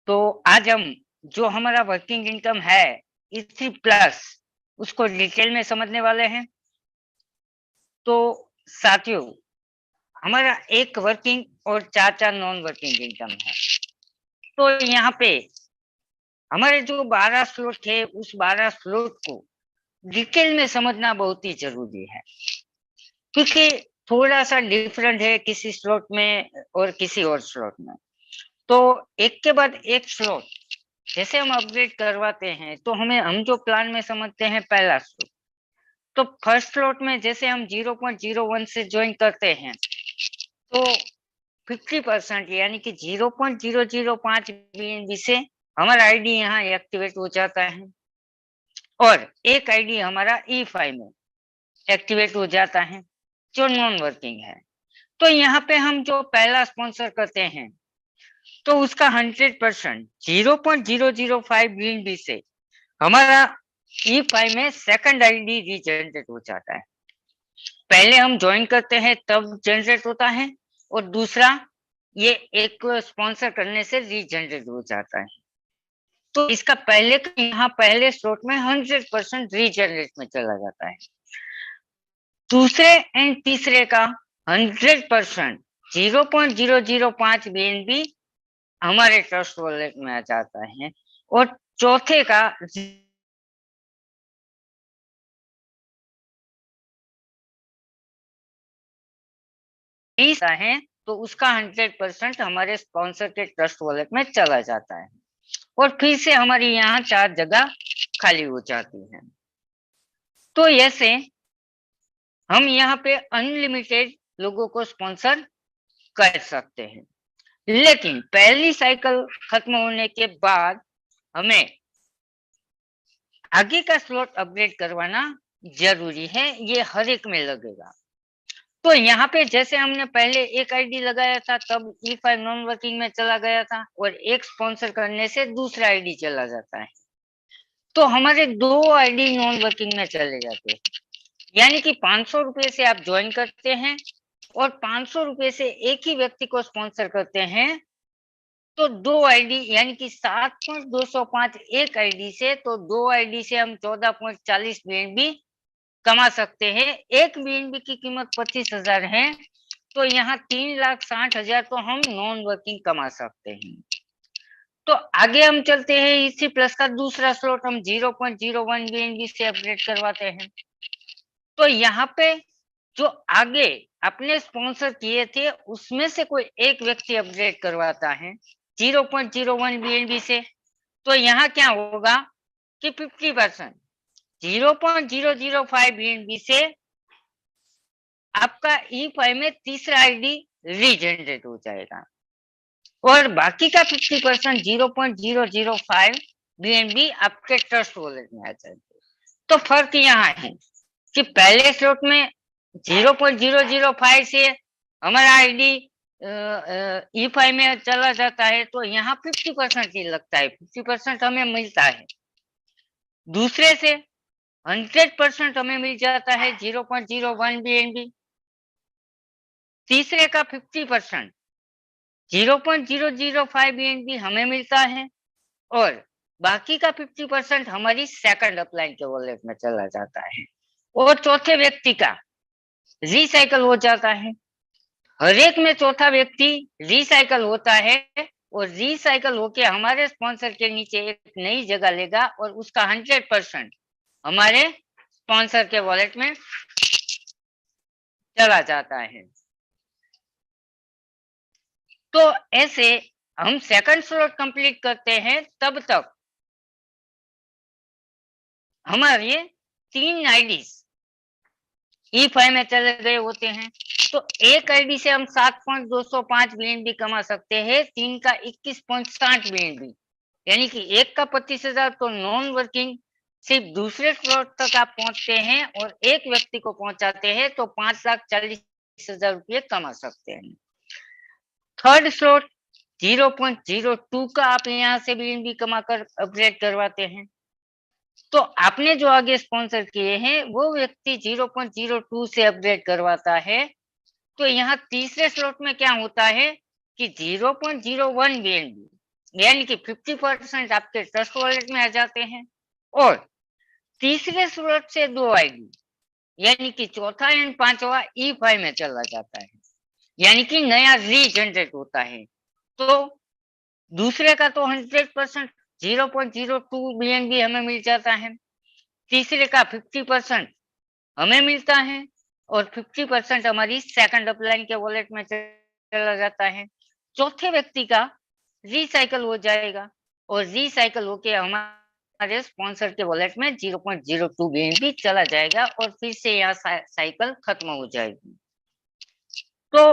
तो आज हम जो हमारा वर्किंग इनकम है E3 प्लस उसको डिटेल में समझने वाले हैं। तो साथियों, हमारा एक वर्किंग और चार नॉन वर्किंग इनकम है। तो यहाँ पे हमारे जो 12 स्लॉट है उस 12 स्लॉट को डिटेल में समझना बहुत ही जरूरी है, क्योंकि थोड़ा सा डिफरेंट है किसी स्लॉट में और किसी और स्लॉट में। तो एक के बाद एक स्लॉट जैसे हम अपग्रेड करवाते हैं तो हम जो प्लान में समझते हैं पहला स्लॉट। तो फर्स्ट स्लॉट में जैसे हम 0.01 से ज्वाइन करते हैं तो 50% यानी कि 0.005 BNB से हमारा आईडी यहाँ एक्टिवेट हो जाता है और एक आईडी हमारा E5 में एक्टिवेट हो जाता है जो नॉन वर्किंग है। तो यहाँ पे हम जो पहला स्पॉन्सर करते हैं तो उसका 100% 0.005 BNB से हमारा E5 में सेकंड आईडी रीजनरेट हो जाता है। पहले हम ज्वाइन करते हैं तब जनरेट होता है और दूसरा ये एक स्पॉन्सर करने से रीजनरेट हो जाता है। तो इसका पहले यहाँ पहले स्लॉट में 100% रीजनरेट में चला जाता है। दूसरे एंड तीसरे का 100% 0.005 BNB हमारे ट्रस्ट वॉलेट में आ जाता है और चौथे का है तो उसका 100% हमारे स्पॉन्सर के ट्रस्ट वॉलेट में चला जाता है और फिर से हमारी यहाँ 4 जगह खाली हो जाती है। तो ऐसे हम यहाँ पे अनलिमिटेड लोगों को स्पॉन्सर कर सकते हैं, लेकिन पहली साइकिल खत्म होने के बाद हमें आगे का स्लॉट अपग्रेड करवाना जरूरी है। ये हर एक में लगेगा। तो यहाँ पे जैसे हमने पहले एक आईडी लगाया था तब E5 नॉन वर्किंग में चला गया था और एक स्पॉन्सर करने से दूसरा आईडी चला जाता है, तो हमारे 2 आईडी नॉन वर्किंग में चले जाते हैं। यानी कि 500 रुपए से आप ज्वाइन करते हैं और 500 रुपए से एक ही व्यक्ति को स्पॉन्सर करते हैं तो 2 आईडी यानी कि 7.205 एक आईडी से, तो 2 आईडी से हम 14.40 BNB कमा सकते हैं। एक BNB की कीमत 25,000 है तो यहाँ 3,60,000 तो हम नॉन वर्किंग कमा सकते हैं। तो आगे हम चलते हैं E3 प्लस का दूसरा स्लॉट हम 0.01 BNB से अपग्रेड करवाते हैं। तो यहाँ पे जो आगे अपने स्पॉन्सर किए थे उसमें से कोई एक व्यक्ति अपग्रेड करवाता है 0.01 BNB से, तो यहाँ क्या होगा कि 50% 0.005 BNB से आपका E5 में तीसरा आईडी रीजनरेट हो जाएगा और बाकी का 50% 0.005 BNB आपके ट्रस्ट वॉलेट में आ जाएगा। तो फर्क यहाँ है कि पहले स्लॉट में 0.005 से हमारा आईडी E5 में चला जाता है तो यहाँ 50% ही लगता है, 50% हमें मिलता है। दूसरे से 100% हमें मिल जाता है 0.01 BNB। तीसरे का 50% 0.005 BNB हमें मिलता है और बाकी का 50% हमारी सेकंड अपलाइन के वॉलेट में चला जाता है और चौथे व्यक्ति का रिसाइकल हो जाता है। हर एक में चौथा व्यक्ति रिसाइकल होता है और रिसाइकल होके हमारे स्पॉन्सर के नीचे एक नई जगह लेगा और उसका 100% हमारे स्पॉन्सर के वॉलेट में चला जाता है। तो ऐसे हम सेकंड स्लॉट कंप्लीट करते हैं तब तक हमारे 3 आईडीज E5 में चले गए होते हैं। तो एक आईडी से हम 7.205 BNB कमा सकते हैं, 3 का 21.60 BNB, यानी कि एक का 25,000 तो नॉन वर्किंग सिर्फ दूसरे स्लॉट तक आप पहुंचते हैं और एक व्यक्ति को पहुंचाते हैं तो 5,40,000 रुपये कमा सकते हैं। थर्ड स्लॉट 0.02 का आप यहाँ से BNB कमा कर अपग्रेड करवाते हैं। तो आपने जो आगे स्पॉन्सर किए हैं वो व्यक्ति 0.02 से अपग्रेड करवाता है तो यहाँ तीसरे स्लॉट में क्या होता है कि 0.01 BNB यानी कि 50% आपके ट्रस्ट वॉलेट में आ जाते हैं। और तीसरे स्लॉट से 2 आईडी यानी कि चौथा एंड पांचवा E5 में चला जाता है, यानी कि नया रीजनरेट होता है। तो दूसरे का तो 100% 0.02 BNB हमें मिल जाता है, तीसरे का 50% हमें मिलता है और 50% हमारी सेकंड अपलाइन के वॉलेट में चला जाता है। चौथे व्यक्ति का रिसाइकल हो जाएगा और रिसाइकल होके हमारे स्पॉन्सर के वॉलेट में 0.02 BNB चला जाएगा और फिर से यहाँ साइकिल खत्म हो जाएगी। तो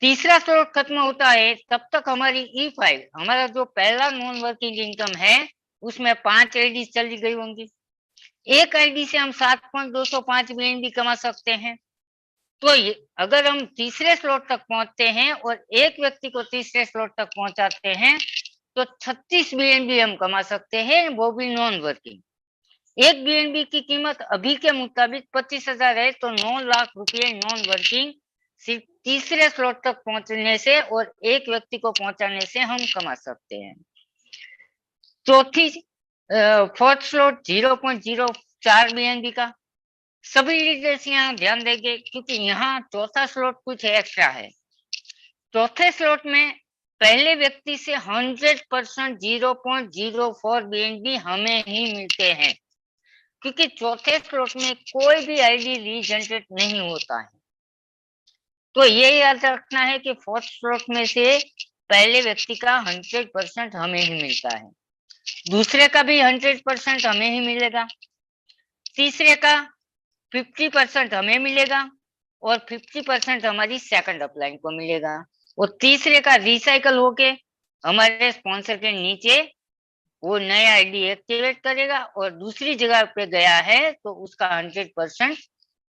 तीसरा स्लॉट खत्म होता है तब तक हमारी E5 हमारा जो पहला नॉन वर्किंग इनकम है उसमें 5 आईडी चली गई होंगी। एक आईडी से हम 7.205 BNB कमा सकते हैं। तो ये अगर हम तीसरे स्लॉट तक पहुंचते हैं और एक व्यक्ति को तीसरे स्लॉट तक पहुंचाते हैं तो 36 BNB हम कमा सकते हैं, वो भी नॉन वर्किंग। एक BNB की कीमत अभी के मुताबिक 25,000 है, तो 9 लाख रुपये नॉन वर्किंग सिर्फ तीसरे स्लॉट तक पहुंचने से और एक व्यक्ति को पहुंचाने से हम कमा सकते हैं। चौथी फोर्थ स्लॉट 0.04 BNB का। सभी लीडर्स यहाँ ध्यान देंगे क्योंकि यहाँ चौथा स्लॉट कुछ एक्स्ट्रा है। चौथे स्लॉट में पहले व्यक्ति से 100% 0.04 BNB हमें ही मिलते हैं, क्योंकि चौथे स्लॉट में कोई भी आईडी रीजनरेट नहीं होता है। तो ये याद रखना है कि फोर्थ स्लॉट में से पहले व्यक्ति का 100% हमें ही मिलता है, दूसरे का भी 100% हमें ही मिलेगा, तीसरे का 50% हमें मिलेगा और 50% हमारी सेकंड अपलाइन को मिलेगा। और तीसरे का रिसाइकल होके हमारे स्पॉन्सर के नीचे वो नया आईडी एक्टिवेट करेगा और दूसरी जगह पे गया है तो उसका 100%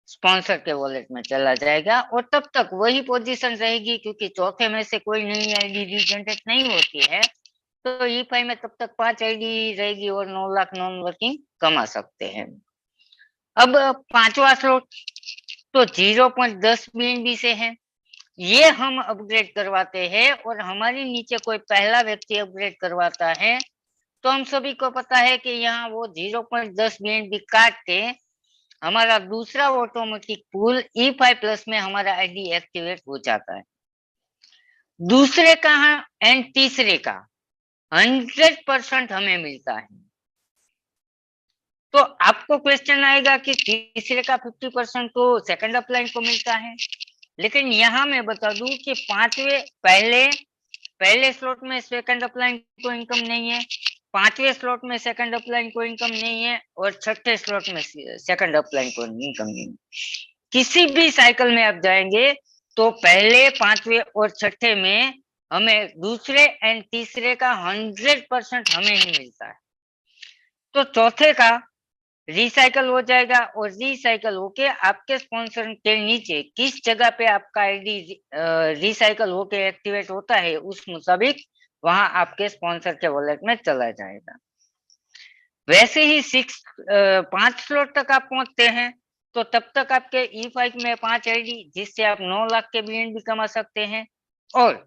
स्पॉन्सर के वॉलेट में चला जाएगा और तब तक वही पोजीशन रहेगी, क्योंकि चौथे में से कोई नई आईडी रीजनरेट नहीं होती है। तो E5 में तब तक 5 आईडी रहेगी और 9 लाख नॉन वर्किंग कमा सकते हैं। अब पांचवा स्लॉट तो 0.10 BNB से है। ये हम अपग्रेड करवाते हैं और हमारे नीचे कोई पहला व्यक्ति अपग्रेड करवाता है तो हम सभी को पता है कि यहाँ वो 0.10 BNB काट के हमारा दूसरा ऑटोमेटिक पूल E5 प्लस में हमारा आईडी एक्टिवेट हो जाता है। दूसरे का एंड तीसरे का 100% हमें मिलता है। तो आपको क्वेश्चन आएगा कि तीसरे का 50% तो सेकंड अपलाइन को मिलता है, लेकिन यहाँ मैं बता दूं कि पहले स्लॉट में सेकंड अपलाइन को इनकम नहीं है, पांचवें स्लॉट में सेकंड अपलाइन को इनकम नहीं है और छठे स्लॉट में सेकंड अपलाइन को इनकम नहीं है। किसी भी साइकिल में आप जाएंगे तो पहले, पांचवें और छठे में हमें दूसरे एंड तीसरे का 100% हमें ही मिलता है। तो चौथे का रिसाइकल हो जाएगा और रिसाइकल होके आपके स्पॉन्सर के नीचे किस जगह पे आपका आईडी रिसाइकल होके एक्टिवेट होता है उस मुताबिक वहां आपके स्पॉन्सर के वॉलेट में चला जाएगा। वैसे ही 5 स्लॉट तक आप पहुंचते हैं तो तब तक आपके E5 में 5 आईडी जिससे आप 9 लाख के BNB कमा सकते हैं और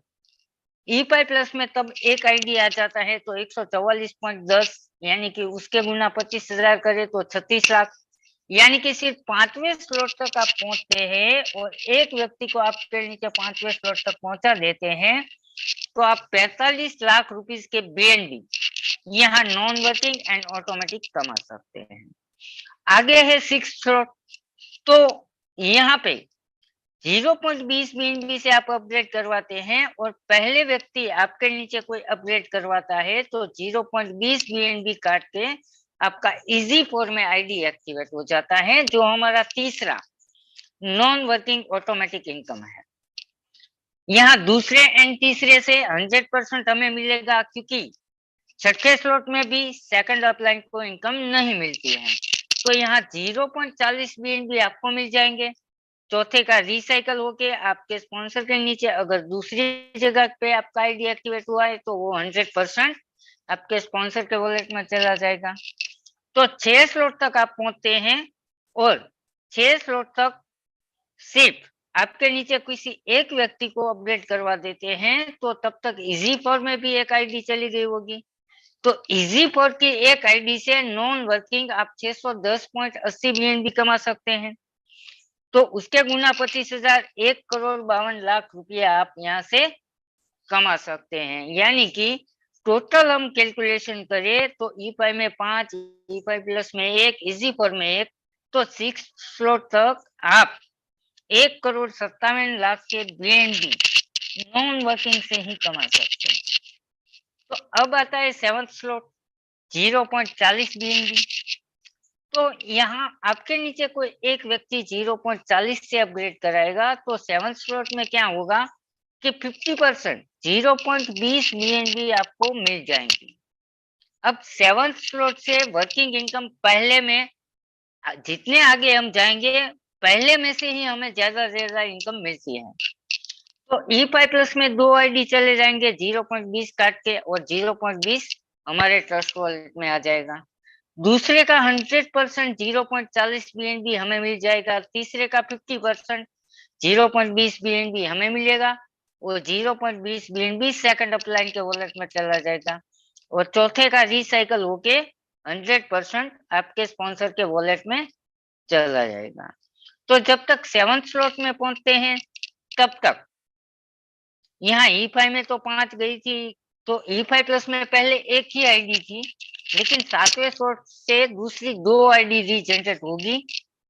E5 प्लस में तब एक आईडी आ जाता है तो 144.10 यानी कि उसके गुना 25,000 करे तो 36 लाख, यानी कि सिर्फ पांचवें स्लॉट तक आप पहुंचते हैं और एक व्यक्ति को आपके नीचे पांचवें स्लॉट तक पहुंचा देते हैं तो आप 45 लाख रुपीस के BNB यहाँ नॉन वर्किंग एंड ऑटोमेटिक कमा सकते हैं। आगे है 6 स्लॉट, तो यहाँ पे 0.20 BNB से आप अपग्रेड करवाते हैं और पहले व्यक्ति आपके नीचे कोई अपग्रेड करवाता है तो 0.20 BNB काट के आपका इजी 4 में आईडी एक्टिवेट हो जाता है, जो हमारा तीसरा नॉन वर्किंग ऑटोमेटिक इनकम है। यहाँ दूसरे एंड तीसरे से 100% हमें मिलेगा, क्योंकि छठे स्लॉट में भी सेकंड अपलाइन को इनकम नहीं मिलती है, तो यहाँ 0.40 BNB आपको मिल जाएंगे। चौथे का रिसाइकल होके आपके स्पॉन्सर के नीचे अगर दूसरी जगह पे आपका आईडी एक्टिवेट हुआ है तो वो 100% आपके स्पॉन्सर के वॉलेट में चला जाएगा। तो 6 स्लॉट तक आप पहुंचते हैं और 6 स्लॉट तक सिर्फ आपके नीचे किसी एक व्यक्ति को अपडेट करवा देते हैं तो तब तक इजी फॉर में भी एक आईडी चली गई होगी। तो इजी फॉर की एक आईडी से नॉन वर्किंग आप 610.80 BNB कमा सकते हैं। तो उसके गुना 25,000 1,52,00,000 रुपये आप यहाँ से कमा सकते हैं। यानी कि टोटल हम कैलकुलेशन करें तो ई5 में 5, ई5 प्लस में 1, इजी फॉर में 1, तो 6 स्लॉट तक आप 1,57,00,000 के BNB नॉन वर्किंग से ही कमा सकते हैं। तो अब आता है 7th स्लॉट 0.40 BNB। तो यहाँ आपके नीचे कोई एक व्यक्ति 0.40 से अपग्रेड कराएगा तो 7th स्लॉट में क्या होगा कि 50% 0.20 BNB आपको मिल जाएंगी। अब 7th स्लॉट से वर्किंग इनकम पहले में जितने आगे हम जाएंगे पहले में से ही हमें ज्यादा से ज्यादा इनकम मिलती है। तो ई5 प्लस में 2 आईडी चले जाएंगे 0.20 काट के और 0.20 हमारे ट्रस्ट वॉलेट में आ जाएगा। दूसरे का 100% 0.40 BNB हमें मिल जाएगा। तीसरे का 50% 0.20 BNB हमें मिलेगा और 0.20 BNB सेकंड अपलाइन के वॉलेट में चला जाएगा। और चौथे का रिसाइकल होके 100% आपके स्पॉन्सर के वॉलेट में चला जाएगा। तो जब तक 7th स्लॉट में पहुंचते हैं तब तक यहाँ ई5 में तो 5 गई थी, तो ई5 प्लस में पहले एक ही आईडी थी, लेकिन 7वें स्लॉट से दूसरी 2 आईडी रीजनरेट होगी।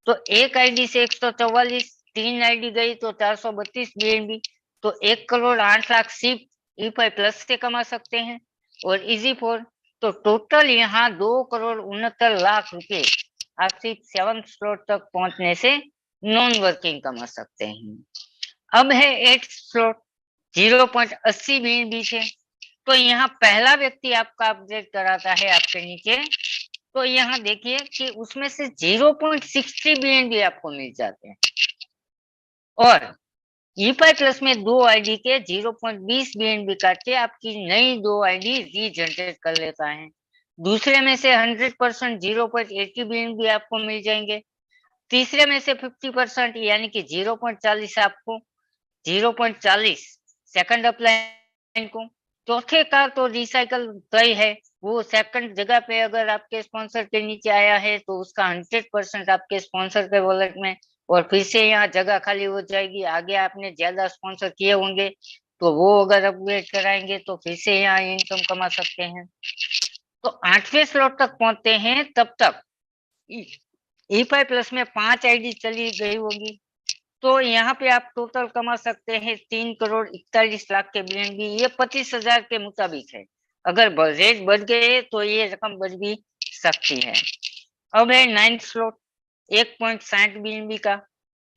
तो एक आईडी से 144, 3 आईडी गई तो 432 BNB, तो 1,08,00,000 सिर्फ ई5 प्लस से कमा सकते हैं। और इजी फॉर तो टोटल यहाँ 2,69,00,000 रुपए आप सिर्फ 7th स्लॉट तक पहुंचने से नॉन वर्किंग कमा सकते हैं। अब है 8th स्लॉट 0.80 BNB से। तो यहाँ पहला व्यक्ति आपका अपडेट कराता है आपके नीचे, तो यहाँ देखिए कि उसमें से 0.63 BNB आपको मिल जाते हैं और ई5 प्लस में 2 आईडी के 0.20 BNB काट के आपकी नई 2 आईडी रीजनरेट कर लेता है। दूसरे में से 100% 0.80 BNB आपको मिल जाएंगे। तीसरे में से 50% यानी कि 0.40 आपको 0.40 सेकंड अपलाइन को। चौथे का तो रिसाइकल तय है, वो सेकंड जगह पे अगर आपके स्पॉन्सर के नीचे आया है तो उसका 100% आपके स्पॉन्सर के वॉलेट में और फिर से यहाँ जगह खाली हो जाएगी। आगे आपने ज्यादा स्पॉन्सर किए होंगे तो वो अगर अपग्रेड कराएंगे तो फिर से यहाँ इनकम कमा सकते हैं। तो 8वें स्लॉट तक पहुंचते हैं तब तक ई5 प्लस में 5 आईडी चली गई होगी, तो यहाँ पे आप टोटल कमा सकते हैं 3,41,00,000 के BNB। ये 25,000 के मुताबिक है, अगर रेट बढ़ गए तो ये रकम बढ़ भी सकती है। अब है 9th स्लॉट 1.60 BNB का।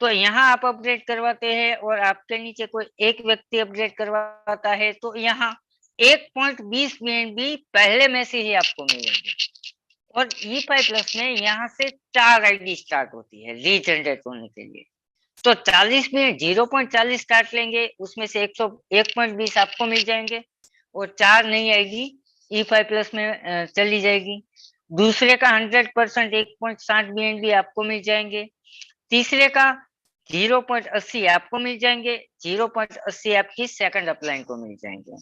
तो यहाँ आप अपग्रेड करवाते हैं और आपके नीचे कोई एक व्यक्ति अपग्रेड करवाता है तो यहाँ 1.20 BNB पहले में से ही आपको मिलेंगे। और ई5 प्लस में यहाँ से 4 आईडी स्टार्ट होती है रीजनरेट होने के लिए। तो 40 में 0.40 काट लेंगे, उसमें से 101.20 आपको मिल जाएंगे और 4 नई आईडी ई5 प्लस में चली जाएगी। दूसरे का 100% 1.60 BNB आपको मिल जाएंगे। तीसरे का 0.80 आपको मिल जाएंगे, 0.80 आपकी सेकंड अपलाइन को मिल जाएंगे।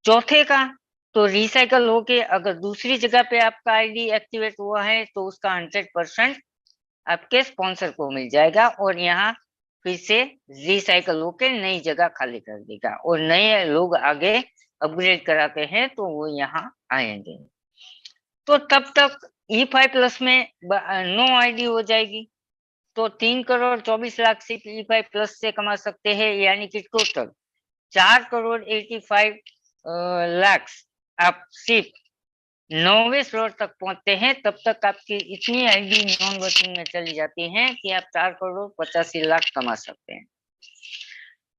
चौथे का तो रिसाइकल होके अगर दूसरी जगह पे आपका आईडी एक्टिवेट हुआ है तो उसका 100% आपके स्पॉन्सर को मिल जाएगा और यहाँ फिर से रिसाइकल होके नई जगह खाली कर देगा और नए लोग आगे अपग्रेड कराते हैं तो वो यहाँ आएंगे। तो तब तक ई5 प्लस में 9 आईडी हो जाएगी, तो 3,24,00,000 सिर्फ ई5 प्लस से कमा सकते हैं, यानी कि टोटल 4,85,00,000 आप सिर्फ 9वें स्लॉट तक पहुंचते हैं। तब तक आपकी इतनी आईडी नॉन वर्किंग में चली जाती हैं कि आप 4,85,00,000 कमा सकते हैं।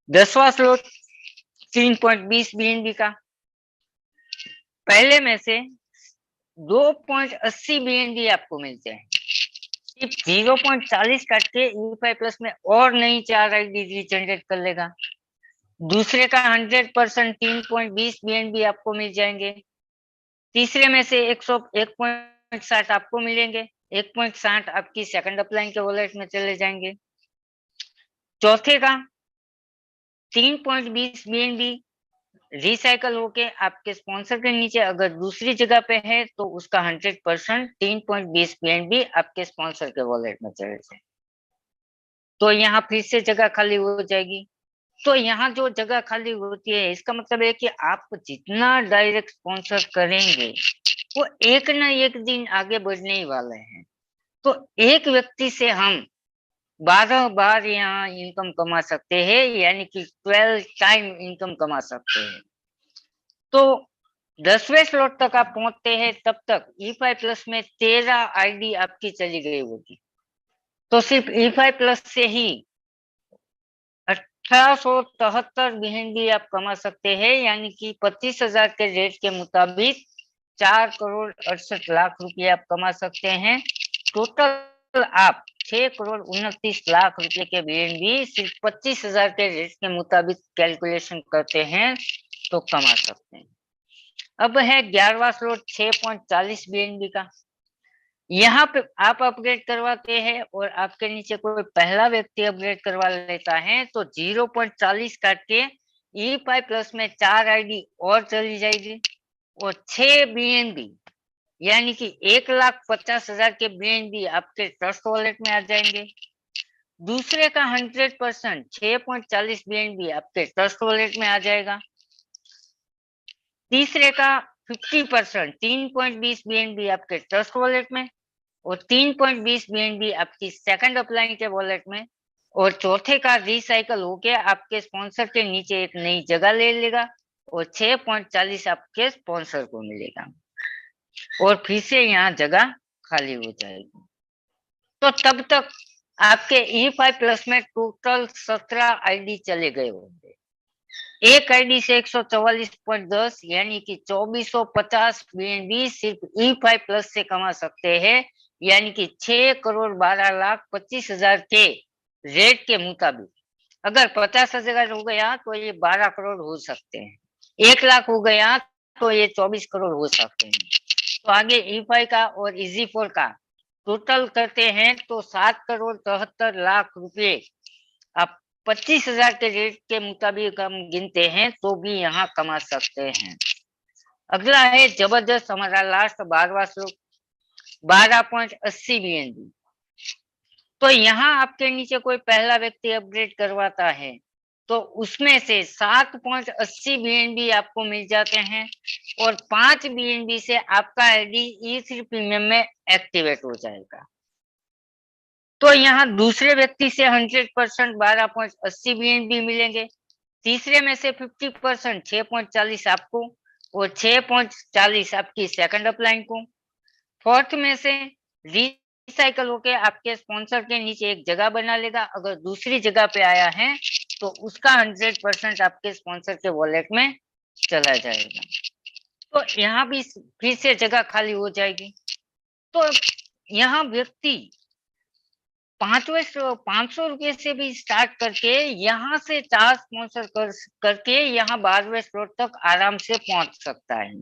10वां स्लॉट 3.20 BNB का। पहले में से 2.80 BNB आपको मिलते हैं, सिर्फ 0.40 काट के ई5 प्लस में और नई 4 आईडी जनरेट कर लेगा। दूसरे का 100% 3.20 BNB आपको मिल जाएंगे। तीसरे में से 101.60 आपको मिलेंगे, 1.60 आपकी सेकंड अपलाइन के वॉलेट में चले जाएंगे। चौथे का 3.20 BNB रिसाइकल होके आपके स्पॉन्सर के नीचे अगर दूसरी जगह पे है तो उसका 100% 3.20 BNB आपके स्पॉन्सर के वॉलेट में चले जाए। तो यहाँ फिर से जगह खाली हो जाएगी। तो यहाँ जो जगह खाली होती है इसका मतलब है कि आप जितना डायरेक्ट स्पॉन्सर करेंगे वो एक ना एक दिन आगे बढ़ने ही वाले हैं। तो एक व्यक्ति से हम 12 बार यहाँ इनकम कमा सकते हैं, यानी कि 12 टाइम इनकम कमा सकते हैं। तो 10वें स्लॉट तक आप पहुंचते हैं तब तक E5 प्लस में 13 आईडी आपकी चली गई होगी। तो सिर्फ E5 प्लस से ही 1873 BNB आप कमा सकते हैं, यानी कि 25,000 के रेट के मुताबिक 4,68,00,000 रुपये आप कमा सकते हैं। टोटल आप 6,29,00,000 रुपये के BNB सिर्फ 25,000 के रेट के मुताबिक कैलकुलेशन करते हैं तो कमा सकते हैं। अब है 11वां स्लॉट 6.40 BNB का। यहाँ पे आप अपग्रेड करवाते हैं और आपके नीचे कोई पहला व्यक्ति अपग्रेड करवा लेता है तो 0.40 काट के E5 प्लस में 4 आईडी और चली जाएगी और 6 BNB यानी कि 1,50,000 के BNB आपके ट्रस्ट वॉलेट में आ जाएंगे। दूसरे का 100% 6.40 BNB आपके ट्रस्ट वॉलेट में आ जाएगा। तीसरे का 50% 3.20 BNB आपके ट्रस्ट वॉलेट में और 3.20 BNB आपकी सेकंड अपलाइन के वॉलेट में। और चौथे का रिसाइकल होके आपके स्पॉन्सर के नीचे एक नई जगह ले लेगा और 6.40 आपके स्पॉन्सर को मिलेगा और फिर से यहाँ जगह खाली हो जाएगी। तो तब तक आपके E5 प्लस में टोटल 17 आईडी चले गए होंगे। एक आईडी से 144.10 यानी कि 2450 BNB सिर्फ E5 प्लस से कमा सकते हैं, यानी कि 6,12,25,000 के रेट के मुताबिक। अगर 50,000 हो गया तो ये 12 करोड़ हो सकते हैं, 1 लाख हो गया तो ये 24 करोड़ हो सकते हैं। तो आगे E5 का और EZ4 का टोटल करते हैं तो 7,73,00,000 रुपये आप 25,000 के रेट के मुताबिक हम गिनते हैं तो भी यहाँ कमा सकते हैं। अगला है जबरदस्त हमारा लास्ट 12वां स्लॉट 12.80 BNB। तो यहाँ आपके नीचे कोई पहला व्यक्ति अपग्रेड करवाता है तो उसमें से 7.80 BNB आपको मिल जाते हैं और 5 BNB से आपका आईडी E3 प्रीमियम में एक्टिवेट हो जाएगा। तो यहाँ दूसरे व्यक्ति से 100% 12.80 BNB मिलेंगे। तीसरे में से 50% 6.40 आपको और 6.40 आपकी सेकंड अपलाइन को। फोर्थ में से रिसाइकल होके आपके स्पॉन्सर के नीचे एक जगह बना लेगा। अगर दूसरी जगह पे आया है तो उसका 100% आपके स्पॉन्सर के वॉलेट में चला जाएगा। तो यहाँ भी फिर से जगह खाली हो जाएगी। तो यहाँ व्यक्ति 500 रुपये से भी स्टार्ट करके यहाँ से 4 स्पॉन्सर करके यहाँ 12वें स्लॉट तक आराम से पहुंच सकता है।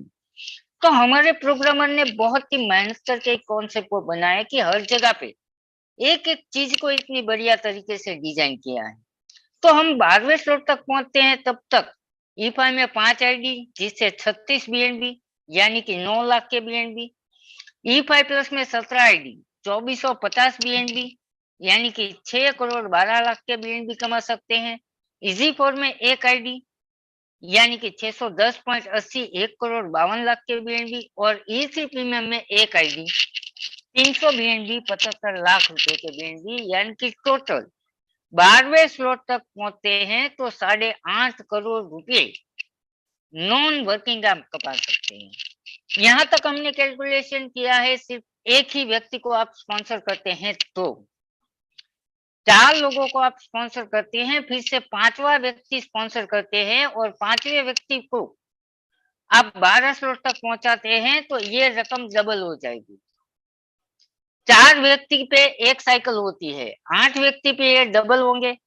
तो हमारे प्रोग्रामर ने बहुत ही मेहनत करके एक कॉन्सेप्ट को बनाया कि हर जगह पे एक एक चीज को इतनी बढ़िया तरीके से डिजाइन किया है। तो हम 12वें स्लॉट तक पहुंचते हैं तब तक E5 में 5 आईडी जिससे 36 BNB यानी कि 9 लाख के BNB। E5 प्लस में 17 आईडी 2450 BNB यानी कि 6,12,00,000 के BNB कमा सकते हैं। EZ4 में एक आईडी यानी कि 610.80 1,52,00,000 के BNB और E3 प्रीमियम में एक आईडी 300 BNB 75 लाख रुपए के BNB यानी कि टोटल 12वें स्लॉट तक पहुंचते हैं तो 8.5 करोड़ रुपए नॉन वर्किंग आप कमा सकते हैं। यहाँ तक हमने कैलकुलेशन किया है सिर्फ एक ही व्यक्ति को आप स्पॉन्सर करते हैं तो 4 लोगों को आप स्पॉन्सर करते हैं, फिर से 5वां व्यक्ति स्पॉन्सर करते हैं और 5वें व्यक्ति को आप 12 स्लॉट तक पहुंचाते हैं तो ये रकम डबल हो जाएगी। 4 व्यक्ति पे एक साइकिल होती है, 8 व्यक्ति पे ये डबल होंगे।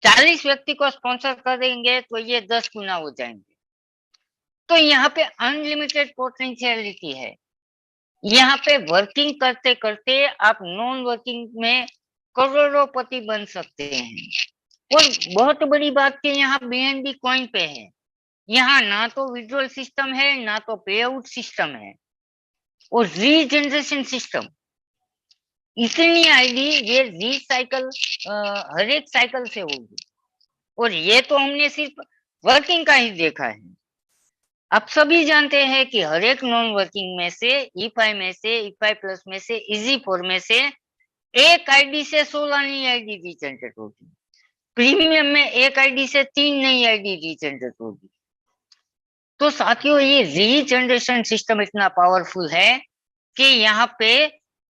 40 व्यक्ति को स्पॉन्सर कर देंगे तो ये 10 गुना हो जाएंगे। तो यहाँ पे अनलिमिटेड पोटेंशियलिटी है। यहाँ पे वर्किंग करते करते आप नॉन वर्किंग में करोड़ोंपति बन सकते हैं। और बहुत बड़ी बात कि यहाँ बीएनबी कॉइन पे है, यहाँ ना तो विड्रॉल सिस्टम है ना तो पे आउट सिस्टम है और रीजनरेशन सिस्टम। इतनी आईडी ये रिसाइकल हर एक साइकिल से होगी और ये तो हमने सिर्फ वर्किंग का ही देखा है। आप सभी जानते हैं कि हर एक नॉन वर्किंग में से E5 में से E5 प्लस में से EZ4 में से एक आईडी से 16 नई आईडी रीजनरेट होगी, प्रीमियम में एक आईडी से 3 नई आईडी रीजनरेट होगी। तो साथियों ये रीजनरेशन सिस्टम इतना पावरफुल है कि यहाँ पे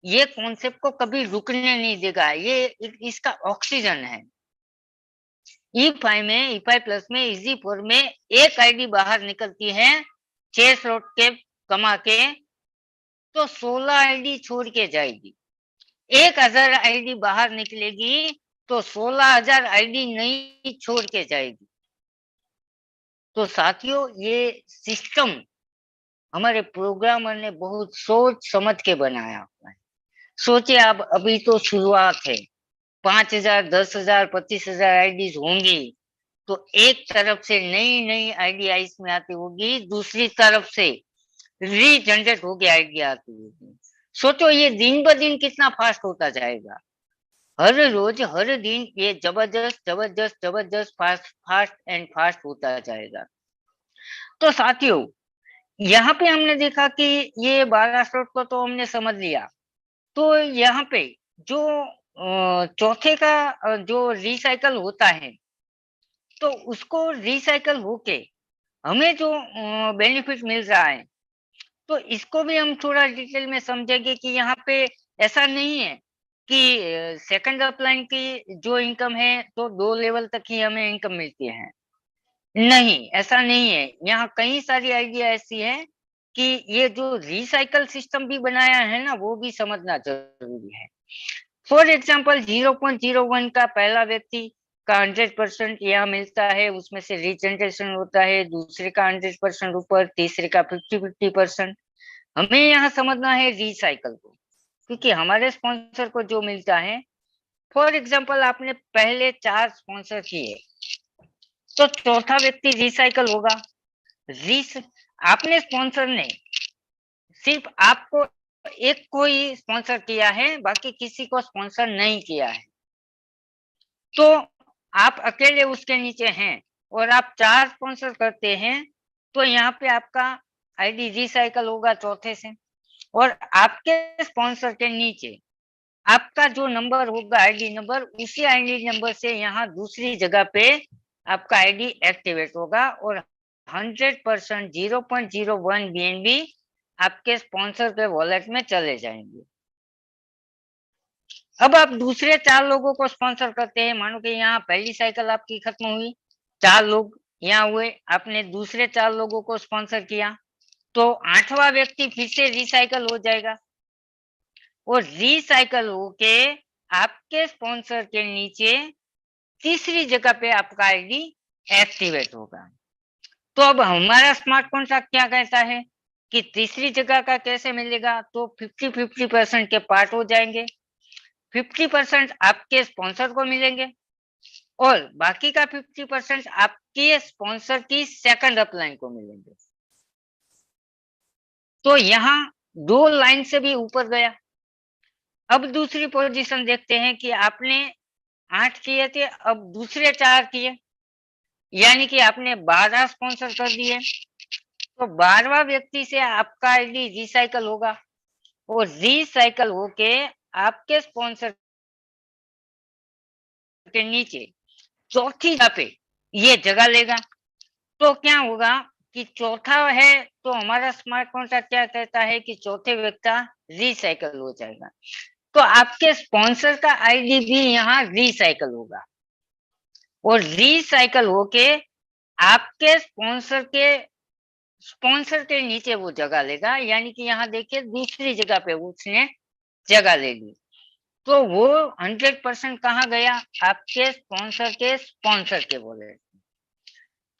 ये कॉन्सेप्ट को कभी रुकने नहीं देगा, ये इसका ऑक्सीजन है। E5 में E5 प्लस में EZ4 में एक आईडी बाहर निकलती है 6 स्लॉट के कमा के, तो 16 आईडी छोड़ के जाएगी। 1000 आईडी बाहर निकलेगी तो 16,000 आईडी नहीं छोड़ के जाएगी। तो साथियों ये सिस्टम हमारे प्रोग्रामर ने बहुत सोच समझ के बनाया हुआ है। सोचिए आप, अभी तो शुरुआत है, 5,000 10,000 25,000 आईडीज होंगी, तो एक तरफ से नई नई आईडी इसमें आती होगी, दूसरी तरफ से रीजनरेट होगी आईडी आती होगी। सोचो ये दिन ब दिन कितना फास्ट होता जाएगा, हर रोज हर दिन ये जबरदस्त जबरदस्त जबरदस्त फास्ट फास्ट एंड फास्ट होता जाएगा। तो साथियों यहाँ पे हमने देखा कि ये 12 स्लॉट को तो हमने समझ लिया। तो यहाँ पे जो चौथे का जो रिसाइकल होता है, तो उसको रिसाइकल होके हमें जो बेनिफिट मिल रहा है, तो इसको भी हम थोड़ा डिटेल में समझेंगे कि यहाँ पे ऐसा नहीं है कि सेकंड अपलाइन की जो इनकम है तो 2 लेवल तक ही हमें इनकम मिलती है। नहीं, ऐसा नहीं है। यहाँ कई सारी आइडिया ऐसी है कि ये जो रिसाइकल सिस्टम भी बनाया है ना, वो भी समझना जरूरी है। फॉर एग्जाम्पल 0.01 का पहला व्यक्ति का 100% यहाँ मिलता है, उसमें से रिजनरेशन होता है, दूसरे का 100% ऊपर, तीसरे का 50-50%। हमें यहाँ समझना है रिसाइकल को, क्योंकि हमारे स्पॉन्सर को जो मिलता है, फॉर एग्जाम्पल आपने पहले 4 स्पॉन्सर किए, तो चौथा व्यक्ति रिसाइकल होगा। आपने स्पॉन्सर ने सिर्फ आपको एक को ही स्पॉन्सर किया है, बाकी किसी को स्पॉन्सर नहीं किया है, तो आप अकेले उसके नीचे हैं और आप 4 स्पॉन्सर करते हैं, तो यहाँ पे आपका आईडी रिसाइकल होगा चौथे से, और आपके स्पॉन्सर के नीचे आपका जो नंबर होगा आईडी नंबर, उसी आईडी नंबर से यहाँ दूसरी जगह पे आपका आईडी एक्टिवेट होगा और 100% 0.01 BNB आपके स्पॉन्सर के वॉलेट में चले जाएंगे। अब आप दूसरे 4 लोगों को स्पॉन्सर करते हैं, मानो कि यहाँ पहली साइकिल आपकी खत्म हुई, 4 लोग यहाँ हुए, आपने दूसरे 4 लोगों को स्पॉन्सर किया, तो 8वां व्यक्ति फिर से रिसाइकल हो जाएगा और रिसाइकल होके आपके स्पॉन्सर के नीचे तीसरी जगह पे आपका आईडी एक्टिवेट होगा। तो अब हमारा स्मार्ट कॉन्ट्रैक्ट क्या कहता है कि तीसरी जगह का कैसे मिलेगा, तो 50-50% के पार्ट हो जाएंगे, 50% आपके स्पॉन्सर को मिलेंगे और बाकी का 50% आपके स्पॉन्सर की सेकंड अपलाइन को मिलेंगे। तो यहाँ 2 लाइन से भी ऊपर गया। अब दूसरी पोजीशन देखते हैं कि आपने 8 किए थे, अब दूसरे 4 किए, यानी कि आपने 12 स्पॉन्सर कर दिए, तो 12वां व्यक्ति से आपका आईडी रिसाइकल होगा और रिसाइकल होके आपके स्पॉन्सर के नीचे चौथी जगह पे ये जगह लेगा। तो क्या होगा कि चौथा है, तो हमारा स्मार्ट कॉन्ट्रैक्ट क्या कहता है कि चौथे व्यक्ति रिसाइकल हो जाएगा, तो आपके स्पॉन्सर का आईडी भी यहाँ रिसाइकल होगा और रिसाइकल होके आपके स्पॉन्सर के नीचे वो जगह लेगा, यानी कि यहाँ देखिए दूसरी जगह पे उसने जगह ले ली, तो वो 100% कहाँ गया, आपके स्पॉन्सर के बोले।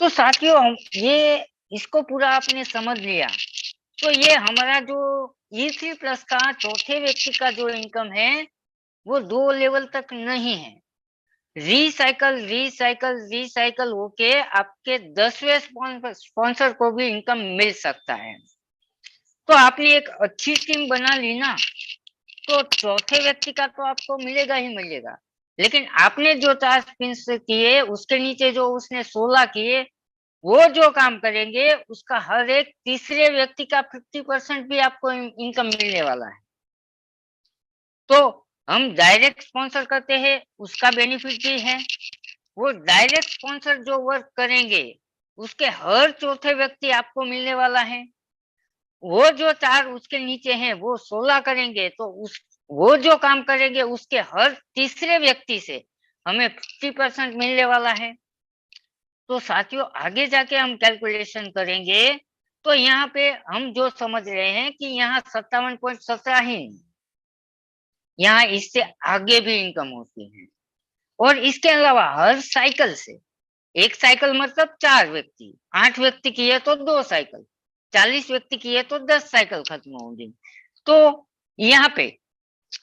तो साथियों ये इसको पूरा आपने समझ लिया, तो ये हमारा जो E3 प्लस का चौथे व्यक्ति का जो इनकम है वो 2 लेवल तक नहीं है, रिसाइकल होके आपके 10वें स्पॉन्सर को भी इनकम मिल सकता है। तो आपने एक अच्छी टीम बना ली ना, तो चौथे व्यक्ति का तो आपको मिलेगा ही मिलेगा, लेकिन आपने जो 4 स्पिन्स किए उसके नीचे जो उसने 16 किए, वो जो काम करेंगे उसका हर एक तीसरे व्यक्ति का 50% भी आपको इनकम मिलने वाला है। तो हम डायरेक्ट स्पॉन्सर करते हैं, उसका बेनिफिट भी है। वो डायरेक्ट स्पॉन्सर जो वर्क करेंगे उसके हर चौथे व्यक्ति आपको मिलने वाला है। वो जो 4 उसके नीचे हैं वो 16 करेंगे, तो वो जो काम करेंगे उसके हर तीसरे व्यक्ति से हमें 50% मिलने वाला है। तो साथियों आगे जाके हम कैलकुलेशन करेंगे, तो यहाँ पे हम जो समझ रहे हैं कि यहाँ 57.17 ही, यहाँ इससे आगे भी इनकम होती है। और इसके अलावा हर साइकिल से, एक साइकिल मतलब 4 व्यक्ति, 8 व्यक्ति किए तो 2 साइकिल, 40 व्यक्ति किए तो 10 साइकिल खत्म होंगी। तो यहाँ पे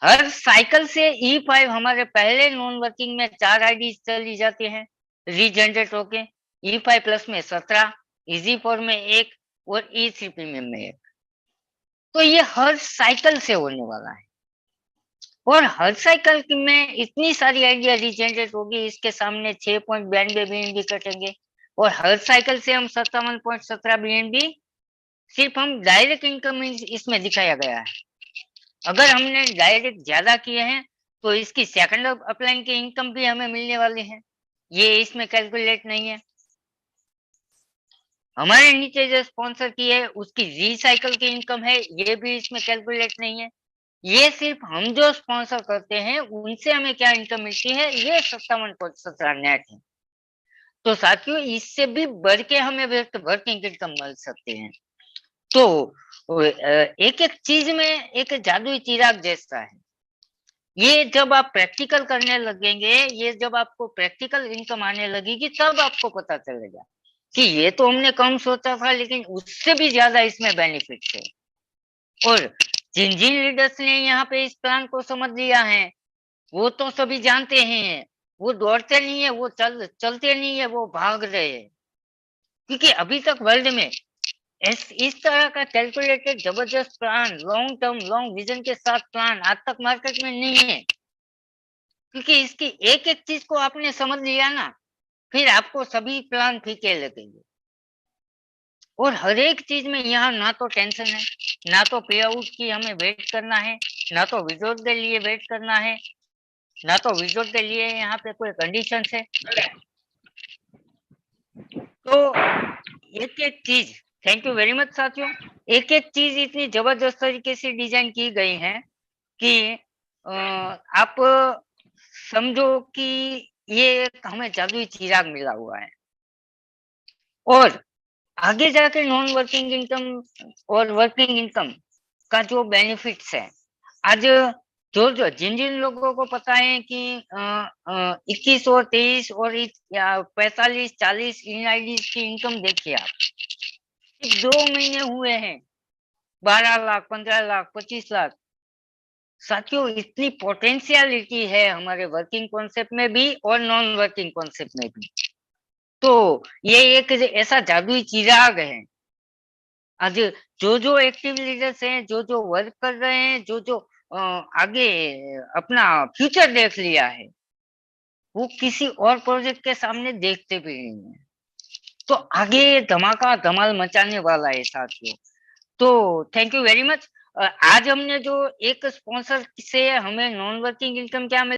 हर साइकिल से E5 हमारे पहले नॉन वर्किंग में 4 आईडी चली जाती है रीजनरेट होके, E5 प्लस में 17, EZ4 में 1 और E3 प्रीमियम में 1। तो ये हर साइकिल से होने वाला है, और हर साइकिल में इतनी सारी आइडिया रीजनरेट होगी, इसके सामने 6.92 BNB कटेंगे, और हर साइकिल से हम 57.17 BNB सिर्फ हम डायरेक्ट इनकम इसमें दिखाया गया है। अगर हमने डायरेक्ट ज्यादा किए हैं तो इसकी सेकंड अपलाइन की इनकम भी हमें मिलने वाली है, ये इसमें कैलकुलेट नहीं है। हमारे नीचे जो स्पॉन्सर की है उसकी रिसाइकल की इनकम है, ये भी इसमें कैलकुलेट नहीं है। ये सिर्फ हम जो स्पॉन्सर करते हैं उनसे हमें क्या इनकम मिलती है, ये 57.17 नेट है। तो साथियों इससे भी बढ़ के हमें वर्किंग इनकम मिल सकती है। तो एक एक चीज में एक जादुई चिराग जैसा है। ये जब आप प्रैक्टिकल करने लगेंगे, ये जब आपको प्रैक्टिकल इनकम आने लगेगी, तब आपको पता चलेगा कि ये तो हमने कम सोचा था, लेकिन उससे भी ज्यादा इसमें बेनिफिट है। और जिन जिन लीडर्स ने यहाँ पे इस प्लान को समझ लिया है, वो तो सभी जानते हैं, वो दौड़ते नहीं है, वो चलते नहीं है, वो भाग रहे हैं। क्योंकि अभी तक वर्ल्ड में इस तरह का कैलकुलेटेड जबरदस्त plan, long term long vision के साथ प्लान आज तक मार्केट में नहीं है। क्योंकि इसकी एक एक चीज को आपने समझ लिया ना, फिर आपको सभी प्लान फीके लगेंगे। और हर एक चीज में यहाँ ना तो टेंशन है, ना तो पे आउट की हमें वेट करना है, ना तो विड्रॉल के लिए वेट करना है, ना तो विड्रॉल के लिए यहाँ पे कोई कंडीशन है। तो एक एक चीज, थैंक यू वेरी मच साथियों, एक एक चीज इतनी जबरदस्त तरीके से डिजाइन की गई है कि आप समझो कि ये एक हमें जादुई चिराग मिला हुआ है। और आगे जाके नॉन वर्किंग इनकम और वर्किंग इनकम का जो बेनिफिट्स है, आज जो जिन जिन लोगों को पता है कि 21 और 23 और 45-40 इन आईडी की इनकम देखिए आप, 2 महीने हुए हैं, 12 लाख, 15 लाख, 25 लाख। साथियों इतनी पोटेंशियलिटी है हमारे वर्किंग कॉन्सेप्ट में भी और नॉन वर्किंग कॉन्सेप्ट में भी। तो ये एक ऐसा जादुई चिराग है। आज जो एक्टिव लीडर्स हैं, जो वर्क कर रहे हैं, जो आगे अपना फ्यूचर देख लिया है, वो किसी और प्रोजेक्ट के सामने देखते भी नहीं है। तो आगे धमाका धमाल मचाने वाला है साथियों। तो थैंक यू वेरी मच। आज हमने जो एक स्पॉन्सर से हमें नॉन वर्किंग इनकम क्या